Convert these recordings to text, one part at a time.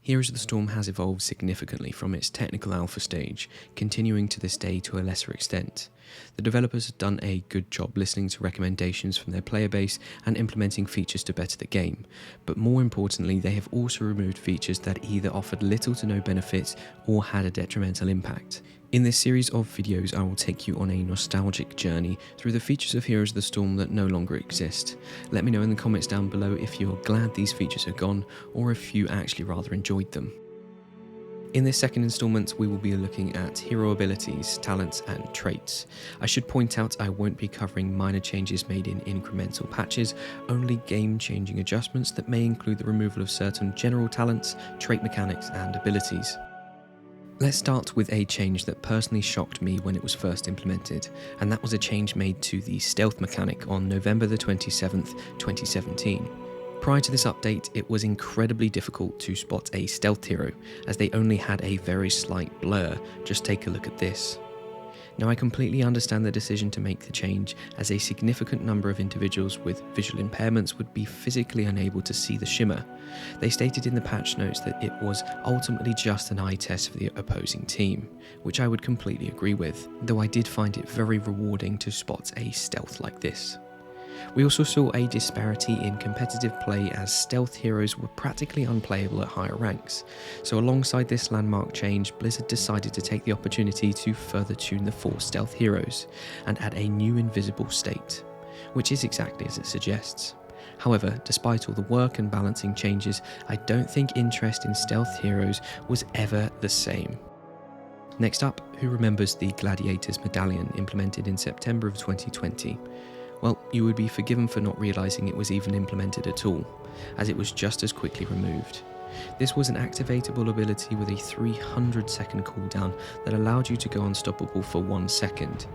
Heroes of the Storm has evolved significantly from its technical alpha stage, continuing to this day to a lesser extent. The developers have done a good job listening to recommendations from their player base and implementing features to better the game, but more importantly they have also removed features that either offered little to no benefit or had a detrimental impact. In this series of videos I will take you on a nostalgic journey through the features of Heroes of the Storm that no longer exist. Let me know in the comments down below if you're glad these features are gone or if you actually rather enjoyed them. In this second installment we will be looking at hero abilities, talents and traits. I should point out I won't be covering minor changes made in incremental patches, only game-changing adjustments that may include the removal of certain general talents, trait mechanics and abilities. Let's start with a change that personally shocked me when it was first implemented, and that was a change made to the stealth mechanic on November the 27th, 2017. Prior to this update, it was incredibly difficult to spot a stealth hero, as they only had a very slight blur. Just take a look at this. Now I completely understand the decision to make the change, as a significant number of individuals with visual impairments would be physically unable to see the shimmer. They stated in the patch notes that it was ultimately just an eye test for the opposing team, which I would completely agree with, though I did find it very rewarding to spot a stealth like this. We also saw a disparity in competitive play, as stealth heroes were practically unplayable at higher ranks. So alongside this landmark change, Blizzard decided to take the opportunity to further tune the 4 stealth heroes and add a new invisible state, which is exactly as it suggests. However, despite all the work and balancing changes, I don't think interest in stealth heroes was ever the same. Next up, who remembers the Gladiator's Medallion implemented in September of 2020? Well, you would be forgiven for not realising it was even implemented at all, as it was just as quickly removed. This was an activatable ability with a 300-second cooldown that allowed you to go unstoppable for 1 second.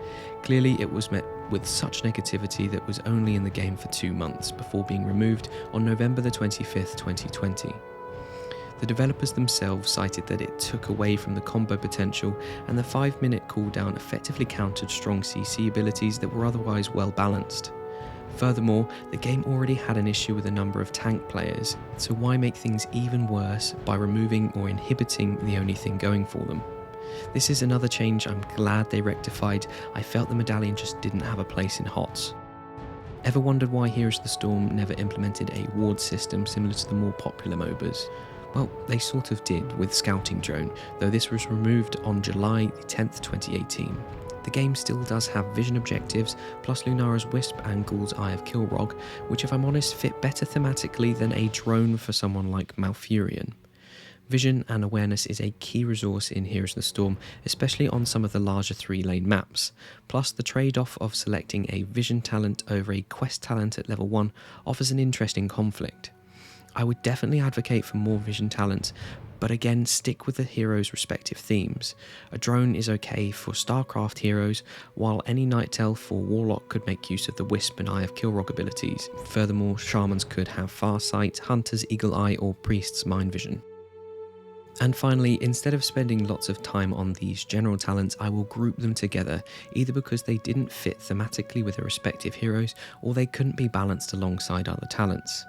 Clearly it was met with such negativity that was only in the game for 2 months before being removed on November the 25th, 2020. The developers themselves cited that it took away from the combo potential, and the 5-minute cooldown effectively countered strong CC abilities that were otherwise well balanced. Furthermore, the game already had an issue with a number of tank players, so why make things even worse by removing or inhibiting the only thing going for them? This is another change I'm glad they rectified. I felt the Medallion just didn't have a place in HOTS. Ever wondered why Heroes of the Storm never implemented a ward system similar to the more popular MOBAs? Well, they sort of did with Scouting Drone, though this was removed on July 10th, 2018. The game still does have vision objectives, plus Lunara's Wisp and Ghoul's Eye of Kilrog, which if I'm honest fit better thematically than a drone for someone like Malfurion. Vision and awareness is a key resource in Heroes of the Storm, especially on some of the larger 3-lane maps, plus the trade-off of selecting a vision talent over a quest talent at level 1 offers an interesting conflict. I would definitely advocate for more vision talents, but again stick with the heroes' respective themes. A drone is okay for StarCraft heroes, while any Night Elf or Warlock could make use of the Wisp and Eye of Kilrog abilities. Furthermore, Shamans could have Farsight, Hunters Eagle Eye or Priests Mind Vision. And finally, instead of spending lots of time on these general talents, I will group them together, either because they didn't fit thematically with their respective heroes, or they couldn't be balanced alongside other talents.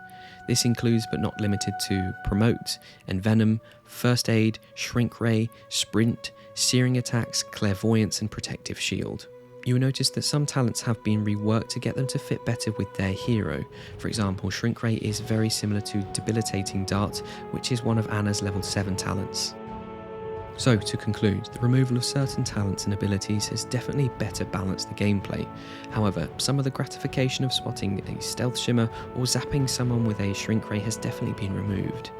This includes but not limited to Promote, Envenom, First Aid, Shrink Ray, Sprint, Searing Attacks, Clairvoyance and Protective Shield. You will notice that some talents have been reworked to get them to fit better with their hero. For example, Shrink Ray is very similar to Debilitating Dart, which is one of Anna's level 7 talents. So, to conclude, the removal of certain talents and abilities has definitely better balanced the gameplay. However, some of the gratification of spotting a stealth shimmer or zapping someone with a shrink ray has definitely been removed.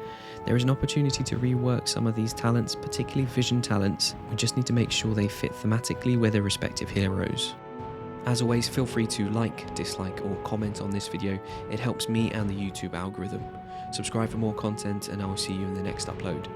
There is an opportunity to rework some of these talents, particularly vision talents. We just need to make sure they fit thematically with their respective heroes. As always, feel free to like, dislike or comment on this video. It helps me and the YouTube algorithm. Subscribe for more content and I will see you in the next upload.